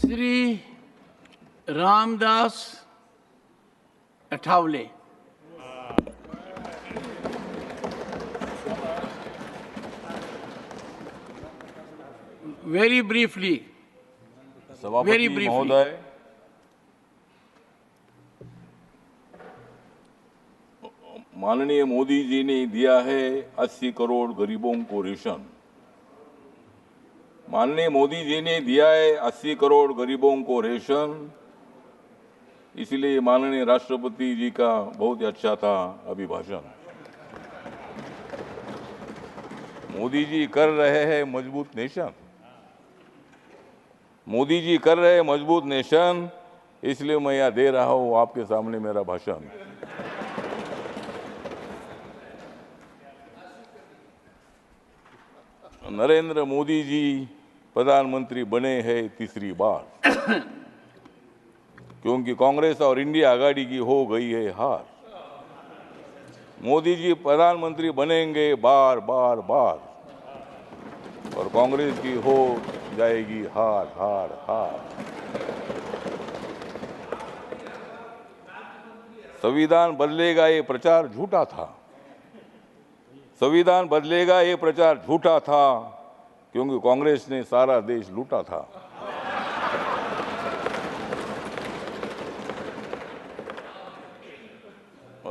Shri Ramdas Athawale. Very briefly. सभापति महोदय, माननीय मोदी जी ने दिया है 80 करोड़ गरीबों को रेशन। माननीय मोदी जी ने दिया है 80 करोड़ गरीबों को रेशन, इसलिए माननीय राष्ट्रपति जी का बहुत ही अच्छा था अभिभाषण। मोदी जी कर रहे हैं मजबूत नेशन, मोदी जी कर रहे हैं मजबूत नेशन, इसलिए मैं यह दे रहा हूं आपके सामने मेरा भाषण। नरेंद्र मोदी जी प्रधानमंत्री बने हैं तीसरी बार, क्योंकि कांग्रेस और इंडिया आघाड़ी की हो गई है हार। मोदी जी प्रधानमंत्री बनेंगे बार बार बार, और कांग्रेस की हो जाएगी हार हार हार। संविधान बदलेगा ये प्रचार झूठा था, संविधान बदलेगा ये प्रचार झूठा था, क्योंकि कांग्रेस ने सारा देश लूटा था।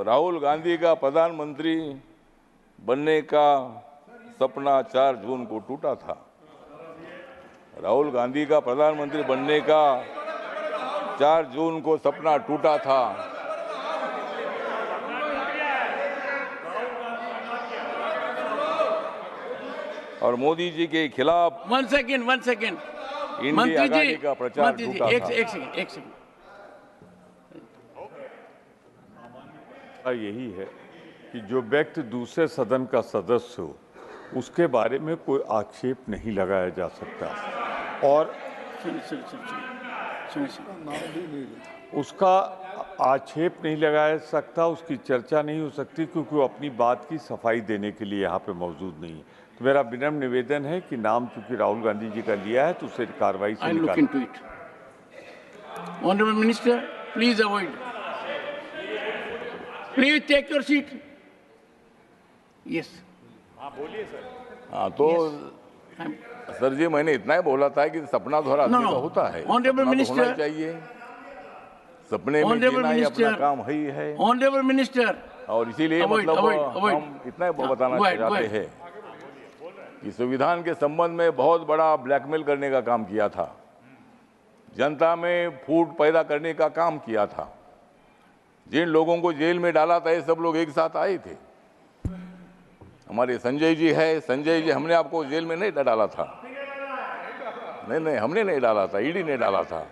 राहुल गांधी का प्रधानमंत्री बनने का सपना 4 जून को टूटा था। राहुल गांधी का प्रधानमंत्री बनने का 4 जून को सपना टूटा था। और मोदी जी के खिलाफ वन सेकेंड इंडिया आघाड़ी का प्रचार झूठा था। एक सेकेंड। यही है कि जो व्यक्ति दूसरे सदन का सदस्य हो उसके बारे में कोई आक्षेप नहीं लगाया जा सकता, और उसका आक्षेप नहीं लगाया सकता, उसकी चर्चा नहीं हो सकती, क्योंकि वो अपनी बात की सफाई देने के लिए यहाँ पे मौजूद नहीं है। तो मेरा विनम्र निवेदन है कि नाम चूंकि राहुल गांधी जी का लिया है तो उसे कार्रवाई से निकालें। Honourable minister, please avoid, please take your seat. Yes, हाँ बोलिए सर। हाँ तो सर जी, मैंने इतना ही बोला था कि सपना थोड़ा आदमी का होता है, ऑनरेबल मिनिस्टर चाहिए, सपने में जीना ही अपना काम ही है। ऑनरेबल मिनिस्टर, और इसीलिए मतलब हम इतना ही बताना चाहते हैं कि संविधान के संबंध में बहुत बड़ा ब्लैकमेल करने का काम किया था, जनता में फूट पैदा करने का काम किया था। जिन लोगों को जेल में डाला था ये सब लोग एक साथ आए थे। हमारे संजय जी है, संजय जी, हमने आपको जेल में नहीं डाला था, नहीं हमने नहीं डाला था, ईडी ने डाला था।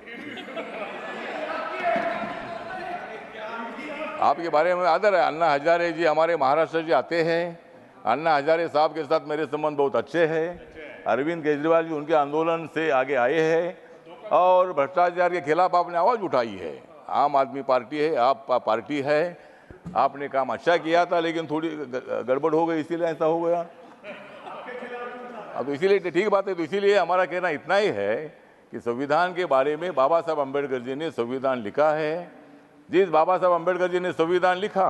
आपके बारे में आदर है। अन्ना हजारे जी हमारे महाराष्ट्र से आते हैं, अन्ना हजारे साहब के साथ मेरे संबंध बहुत अच्छे हैं। अरविंद केजरीवाल जी उनके आंदोलन से आगे आए हैं और भ्रष्टाचार के खिलाफ आपने आवाज उठाई है। आम आदमी पार्टी है, आप पार्टी है, आपने काम अच्छा किया था, लेकिन थोड़ी गड़बड़ हो गई, इसीलिए ऐसा हो गया। अब तो इसीलिए ठीक बात है। तो इसीलिए हमारा कहना इतना ही है कि संविधान के बारे में बाबा साहब अम्बेडकर जी ने संविधान लिखा है। जिस बाबा साहब अम्बेडकर जी ने संविधान लिखा,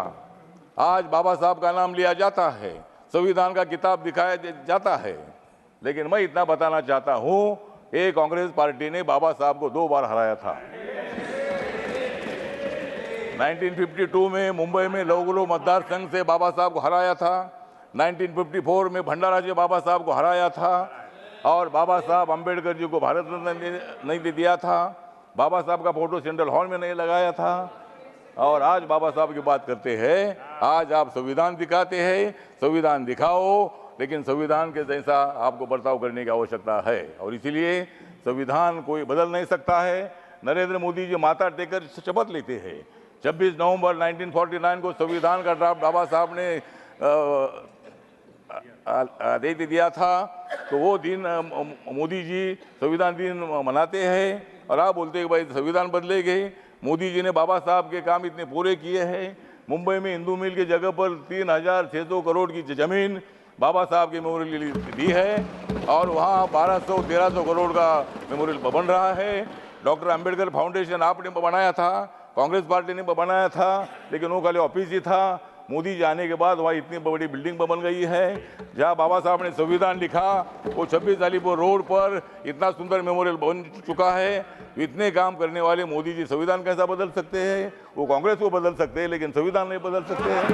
आज बाबा साहब का नाम लिया जाता है, संविधान का किताब दिखाया जाता है। लेकिन मैं इतना बताना चाहता हूं, ये कांग्रेस पार्टी ने बाबा साहब को 2 बार हराया था। 1952 में मुंबई में लौगुलो मतदार संघ से बाबा साहब को हराया था, 1954 में भंडारा से बाबा साहब को हराया था, और बाबा साहब अम्बेडकर जी को भारत रत्न नहीं दिया था, बाबा साहब का फोटो सेंट्रल हॉल में नहीं लगाया था, और आज बाबा साहब की बात करते हैं। आज आप संविधान दिखाते हैं, संविधान दिखाओ, लेकिन संविधान के जैसा आपको बर्ताव करने की आवश्यकता है, और इसीलिए संविधान कोई बदल नहीं सकता है। नरेंद्र मोदी जी माथा टेकर शपथ लेते हैं। 26 नवंबर 1949 को संविधान का ड्राफ्ट बाबा साहब ने दे दिया था, तो वो दिन मोदी जी संविधान दिन मनाते हैं, और आप बोलते हैं कि भाई संविधान बदलेंगे। मोदी जी ने बाबा साहब के काम इतने पूरे किए हैं। मुंबई में हिंदू मिल की जगह पर 3600 करोड़ की जमीन बाबा साहब के मेमोरियल के लिए दी है, और वहाँ 1200-1300 करोड़ का मेमोरियल बन रहा है। डॉक्टर अंबेडकर फाउंडेशन आपने बनाया था, कांग्रेस पार्टी ने बनाया था, लेकिन वो खाली ऑफिस ही था। मोदी जी आने के बाद वहाँ इतनी बड़ी बिल्डिंग बन गई है। जहाँ बाबा साहब ने संविधान लिखा वो 26 अलीपुर रोड पर इतना सुंदर मेमोरियल बन चुका है। इतने काम करने वाले मोदी जी संविधान कैसा बदल सकते हैं? वो कांग्रेस को बदल सकते हैं लेकिन संविधान नहीं बदल सकते हैं।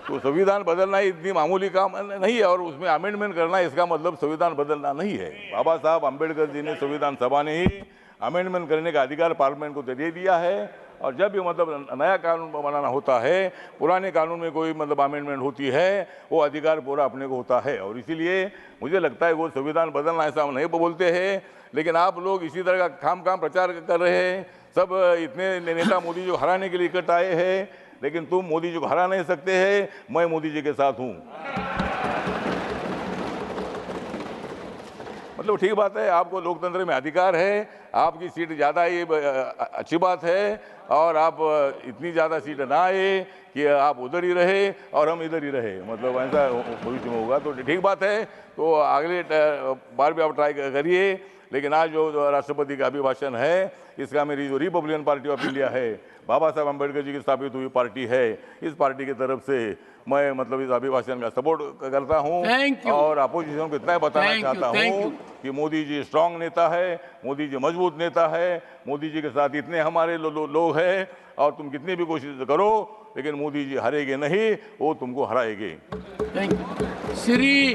तो संविधान बदलना इतनी मामूली काम नहीं है और उसमें अमेंडमेंट करना इसका मतलब संविधान बदलना नहीं है। बाबा साहब अम्बेडकर जी ने संविधान सभा ने ही अमेंडमेंट करने का अधिकार पार्लियामेंट को दे दिया है। और जब भी मतलब नया कानून बनाना होता है, पुराने कानून में कोई मतलब अमेंडमेंट होती है, वो अधिकार पूरा अपने को होता है। और इसीलिए मुझे लगता है वो संविधान बदलना ऐसा हम नहीं बोलते हैं, लेकिन आप लोग इसी तरह का काम प्रचार कर रहे हैं। सब इतने नेता मोदी जी को हराने के लिए इकट्ठा आए हैं, लेकिन तुम मोदी जी को हरा नहीं सकते हैं। मैं मोदी जी के साथ हूँ। मतलब ठीक बात है, आपको लोकतंत्र में अधिकार है, आपकी सीट ज़्यादा ये अच्छी बात है। और आप इतनी ज़्यादा सीट ना आए कि आप उधर ही रहे और हम इधर ही रहे, मतलब ऐसा भविष्य में होगा तो ठीक बात है। तो अगले बार भी आप ट्राई करिए। लेकिन आज जो राष्ट्रपति का अभिभाषण है, इसका मेरी जो रिपब्लिकन पार्टी ऑफ इंडिया है, बाबा साहब अम्बेडकर जी की स्थापित हुई पार्टी है, इस पार्टी की तरफ से मैं मतलब इस अभिभाषण का सपोर्ट करता हूं। और अपोजिशन को इतना बताना चाहता हूं कि मोदी जी स्ट्रांग नेता है, मोदी जी मजबूत नेता है, मोदी जी के साथ इतने हमारे लोग हैं और तुम कितनी भी कोशिश करो लेकिन मोदी जी हारेंगे नहीं, वो तुमको हराएंगे। श्री